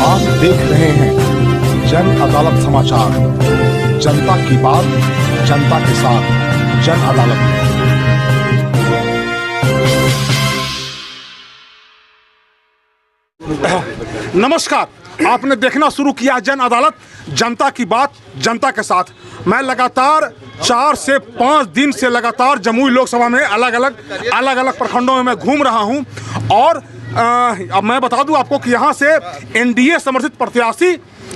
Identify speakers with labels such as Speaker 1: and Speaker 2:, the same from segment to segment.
Speaker 1: आप देख रहे हैं जन अदालत समाचार। जनता की बात, जनता के साथ, जन अदालत। नमस्कार, आपने देखना शुरू किया जन अदालत, जनता की बात, जनता के साथ। मैं लगातार 4 से 5 दिन से लगातार जमुई लोकसभा में अलग अलग प्रखंडों में मैं घूम रहा हूं। और अब मैं बता दूं आपको कि यहां से एनडीए समर्थित प्रत्याशी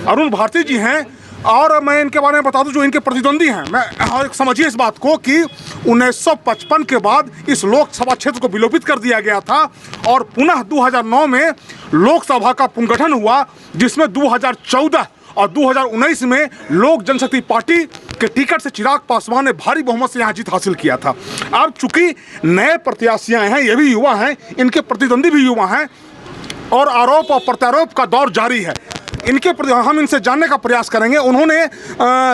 Speaker 1: अरुण भारती जी हैं। और मैं इनके बारे में बता दूं जो इनके प्रतिद्वंदी हैं। मैं समझिए इस बात को कि 1955 के बाद इस लोकसभा क्षेत्र को विलोपित कर दिया गया था और पुनः 2009 में लोकसभा का पुनर्गठन हुआ, जिसमें 2014 और 2019 में लोक जनशक्ति पार्टी के टिकट से चिराग पासवान ने भारी बहुमत से यहाँ जीत हासिल किया था। अब चूंकि नए प्रत्याशी हैं, ये भी युवा हैं, इनके प्रतिद्वंदी भी युवा हैं और आरोप और प्रत्यारोप का दौर जारी है। हम इनसे जानने का प्रयास करेंगे। उन्होंने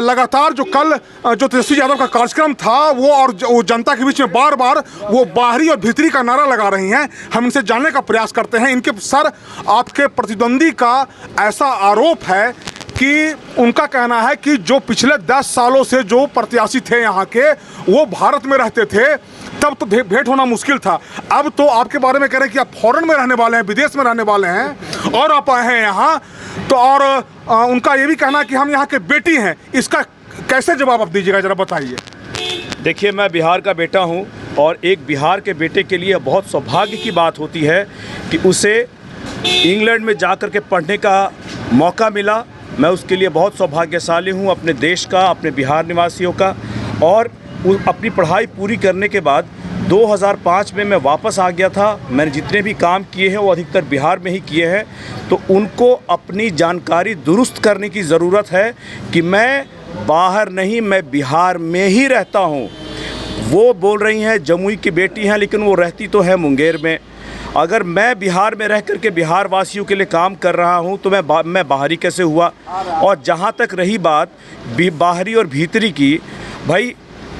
Speaker 1: लगातार जो कल जो तेजस्वी यादव का कार्यक्रम था वो और जनता के बीच में बार बार वो बाहरी और भीतरी का नारा लगा रही हैं। हम इनसे जानने का प्रयास करते हैं। इनके सर, आपके प्रतिद्वंदी का ऐसा आरोप है कि उनका कहना है कि जो पिछले 10 सालों से जो प्रत्याशी थे यहाँ के, वो भारत में रहते थे, तब तो भेंट होना मुश्किल था। अब तो आपके बारे में कह रहे हैं कि आप फॉरेन में रहने वाले हैं, विदेश में रहने वाले हैं और आप आए हैं यहाँ। तो और उनका ये भी कहना है कि हम यहाँ के बेटी हैं। इसका कैसे जवाब आप दीजिएगा, जरा बताइए।
Speaker 2: देखिए, मैं बिहार का बेटा हूँ और एक बिहार के बेटे के लिए बहुत सौभाग्य की बात होती है कि उसे इंग्लैंड में जाकर के पढ़ने का मौका मिला। मैं उसके लिए बहुत सौभाग्यशाली हूँ, अपने देश का, अपने बिहार निवासियों का। और अपनी पढ़ाई पूरी करने के बाद 2005 में मैं वापस आ गया था। मैंने जितने भी काम किए हैं वो अधिकतर बिहार में ही किए हैं। तो उनको अपनी जानकारी दुरुस्त करने की ज़रूरत है कि मैं बाहर नहीं, मैं बिहार में ही रहता हूँ। वो बोल रही हैं जमुई की बेटी हैं, लेकिन वो रहती तो है मुंगेर में। अगर मैं बिहार में रह करके बिहार वासियों के लिए काम कर रहा हूं तो मैं बाहरी कैसे हुआ। और जहां तक रही बात बाहरी और भीतरी की, भाई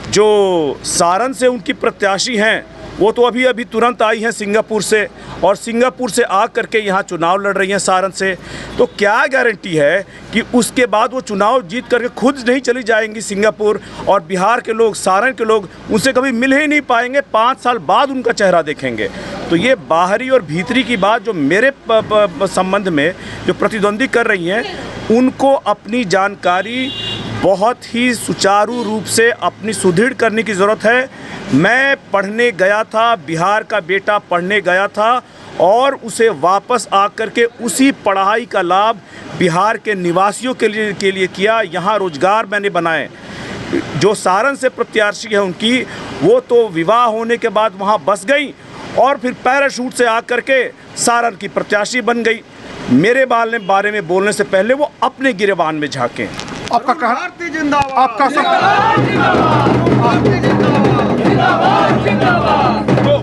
Speaker 2: जो सारण से उनकी प्रत्याशी हैं वो तो अभी तुरंत आई हैं सिंगापुर से, और सिंगापुर से आ करके यहाँ चुनाव लड़ रही हैं सारण से। तो क्या गारंटी है कि उसके बाद वो चुनाव जीत करके खुद नहीं चली जाएंगी सिंगापुर, और बिहार के लोग, सारण के लोग उनसे कभी मिल ही नहीं पाएंगे, 5 साल बाद उनका चेहरा देखेंगे। तो ये बाहरी और भीतरी की बात जो मेरे संबंध में जो प्रतिद्वंदी कर रही हैं, उनको अपनी जानकारी बहुत ही सुचारू रूप से अपनी सुदृढ़ करने की ज़रूरत है। मैं पढ़ने गया था, बिहार का बेटा पढ़ने गया था और उसे वापस आकर के उसी पढ़ाई का लाभ बिहार के निवासियों के लिए किया। यहाँ रोज़गार मैंने बनाए। जो सारण से प्रत्याशी है उनकी, वो तो विवाह होने के बाद वहाँ बस गई और फिर पैराशूट से आकर के सारण की प्रत्याशी बन गई। मेरे बारे में बोलने से पहले वो अपने गिरेबान में झांकें।
Speaker 1: आपका कहना, आपका सब तो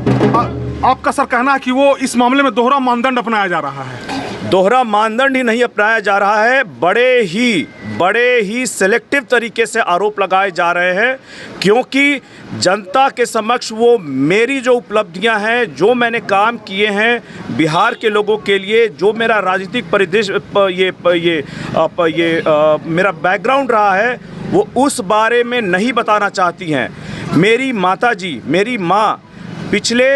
Speaker 1: आपका सर कहना है कि वो इस मामले में दोहरा मानदंड अपनाया जा रहा है।
Speaker 2: दोहरा मानदंड ही नहीं अपनाया जा रहा है, बड़े ही सेलेक्टिव तरीके से आरोप लगाए जा रहे हैं। क्योंकि जनता के समक्ष वो मेरी जो उपलब्धियां हैं, जो मैंने काम किए हैं बिहार के लोगों के लिए, जो मेरा राजनीतिक परिदृश्य मेरा बैकग्राउंड रहा है, वो उस बारे में नहीं बताना चाहती हैं। मेरी माताजी, मेरी माँ पिछले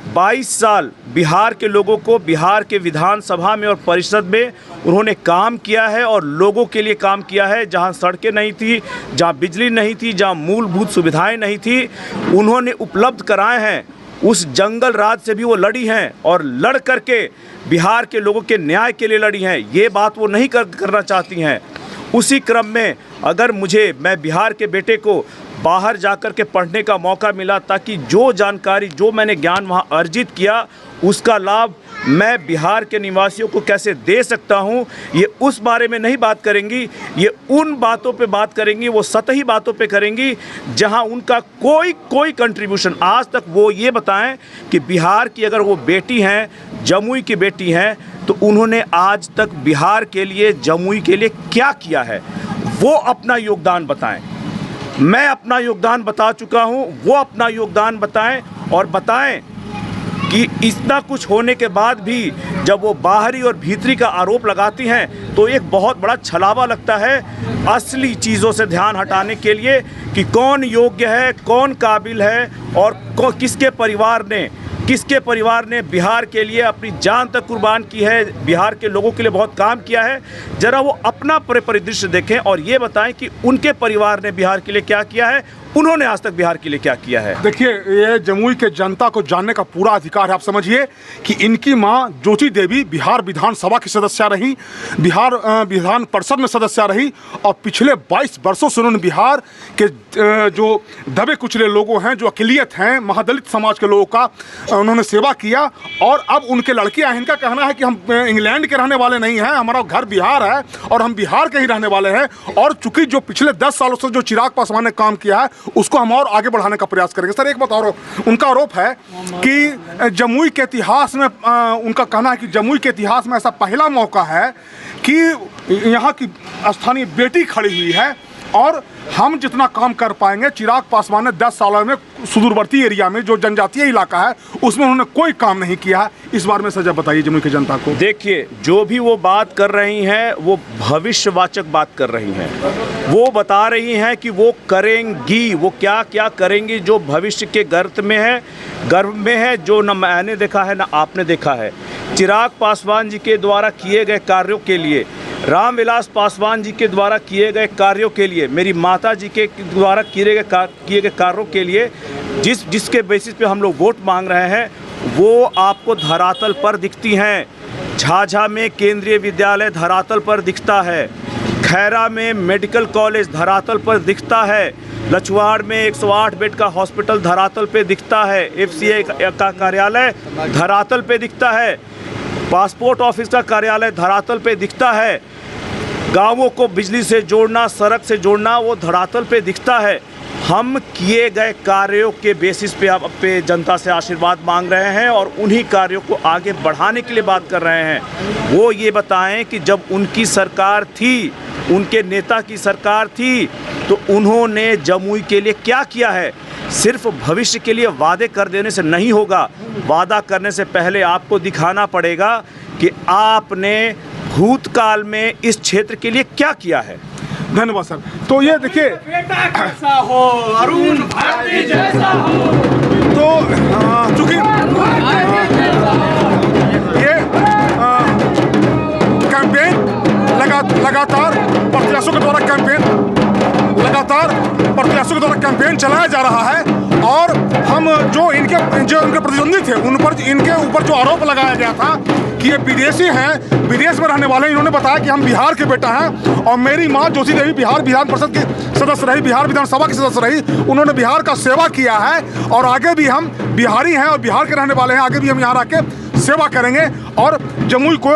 Speaker 2: 22 साल बिहार के लोगों को, बिहार के विधानसभा में और परिषद में उन्होंने काम किया है और लोगों के लिए काम किया है। जहां सड़कें नहीं थी, जहां बिजली नहीं थी, जहां मूलभूत सुविधाएं नहीं थी, उन्होंने उपलब्ध कराए हैं। उस जंगल राज से भी वो लड़ी हैं और लड़ करके बिहार के लोगों के न्याय के लिए लड़ी हैं। ये बात वो नहीं करना चाहती हैं। उसी क्रम में अगर मैं बिहार के बेटे को बाहर जाकर के पढ़ने का मौका मिला, ताकि जो जानकारी, जो मैंने ज्ञान वहाँ अर्जित किया, उसका लाभ मैं बिहार के निवासियों को कैसे दे सकता हूँ, ये उस बारे में नहीं बात करेंगी। ये उन बातों पे बात करेंगी, वो सतही बातों पे करेंगी जहाँ उनका कोई कंट्रीब्यूशन आज तक वो ये बताएं कि बिहार की अगर वो बेटी हैं, जमुई की बेटी हैं, तो उन्होंने आज तक बिहार के लिए, जमुई के लिए क्या किया है, वो अपना योगदान बताएं। मैं अपना योगदान बता चुका हूं, वो अपना योगदान बताएं और बताएं कि इतना कुछ होने के बाद भी जब वो बाहरी और भीतरी का आरोप लगाती हैं तो एक बहुत बड़ा छलावा लगता है असली चीज़ों से ध्यान हटाने के लिए कि कौन योग्य है, कौन काबिल है और किसके परिवार ने बिहार के लिए अपनी जान तक कुर्बान की है, बिहार के लोगों के लिए बहुत काम किया है। ज़रा वो अपना परिदृश्य देखें और ये बताएं कि उनके परिवार ने बिहार के लिए क्या किया है, उन्होंने आज तक बिहार के लिए क्या किया है।
Speaker 1: देखिए, ये जमुई के जनता को जानने का पूरा अधिकार है। आप समझिए कि इनकी मां ज्योति देवी बिहार विधानसभा की सदस्य रही, बिहार विधान परिषद में सदस्य रही और पिछले 22 वर्षों से उन्होंने बिहार के जो दबे कुचले लोगों हैं, जो अक़लियत हैं, महादलित समाज के लोगों का उन्होंने सेवा किया। और अब उनके लड़के हैं, इनका कहना है कि हम इंग्लैंड के रहने वाले नहीं हैं, हमारा घर बिहार है और हम बिहार के ही रहने वाले हैं। और चूंकि जो पिछले 10 सालों से जो चिराग पासवान ने काम किया है उसको हम और आगे बढ़ाने का प्रयास करेंगे। सर, एक बात और, उनका आरोप है कि जमुई के इतिहास में उनका कहना है कि जमुई के इतिहास में ऐसा पहला मौका है कि यहाँ की स्थानीय बेटी खड़ी हुई है और हम जितना काम कर पाएंगे, चिराग पासवान ने 10 सालों में सुदूरवर्ती एरिया में जो जनजातीय इलाका है उसमें उन्होंने कोई काम नहीं किया है। इस बारे में सजा बताइए जमुई की जनता को।
Speaker 2: देखिए, जो भी वो बात कर रही हैं वो भविष्यवाचक बात कर रही हैं। वो बता रही हैं कि वो करेंगी, वो क्या क्या करेंगी जो भविष्य के गर्भ में है, जो न मैंने देखा है ना आपने देखा है। चिराग पासवान जी के द्वारा किए गए कार्यों के लिए, रामविलास पासवान जी के द्वारा किए गए कार्यों के लिए, मेरी माता जी के द्वारा किए गए कार्यों के लिए जिसके बेसिस पे हम लोग वोट मांग रहे हैं, वो आपको धरातल पर दिखती हैं। झाझा में केंद्रीय विद्यालय धरातल पर दिखता है, खैरा में मेडिकल कॉलेज धरातल पर दिखता है, लछवाड़ में 108 बेड का हॉस्पिटल धरातल पे दिखता है, FCA का कार्यालय धरातल पे दिखता है, पासपोर्ट ऑफिस का कार्यालय धरातल पे दिखता है, गांवों को बिजली से जोड़ना, सड़क से जोड़ना वो धरातल पे दिखता है। हम किए गए कार्यों के बेसिस पे आप पे जनता से आशीर्वाद मांग रहे हैं और उन्हीं कार्यों को आगे बढ़ाने के लिए बात कर रहे हैं। वो ये बताएं कि जब उनकी सरकार थी, उनके नेता की सरकार थी, तो उन्होंने जमुई के लिए क्या किया है। सिर्फ भविष्य के लिए वादे कर देने से नहीं होगा, वादा करने से पहले आपको दिखाना पड़ेगा कि आपने भूतकाल में इस क्षेत्र के लिए क्या किया है।
Speaker 1: धन्यवाद सर। तो ये देखिए,
Speaker 3: हो अरुण भारती जैसा हो,
Speaker 1: तो चूंकि ये कैंपेन लगातार प्रत्याशियों के द्वारा कैंपेन चलाया जा रहा है और हम जो इनके प्रतिद्वंदी थे इनके ऊपर जो आरोप लगाया गया था कि ये विदेशी हैं, विदेश में रहने वाले, इन्होंने बताया कि हम बिहार के बेटा हैं और मेरी माँ ज्योति देवी बिहार विधान परिषद की सदस्य रही, बिहार विधानसभा की सदस्य रही, उन्होंने बिहार का सेवा किया है और आगे भी हम बिहारी हैं और बिहार के रहने वाले हैं, आगे भी हम यहाँ रह के सेवा करेंगे और जमुई को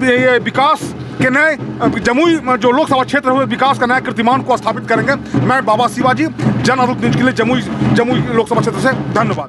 Speaker 1: ये विकास के नए जमुई जो लोकसभा क्षेत्र हुए विकास का नया कीर्तिमान को स्थापित करेंगे। मैं बाबा शिवाजी, जन आरोप न्यूज के लिए जमुई लोकसभा क्षेत्र से धन्यवाद।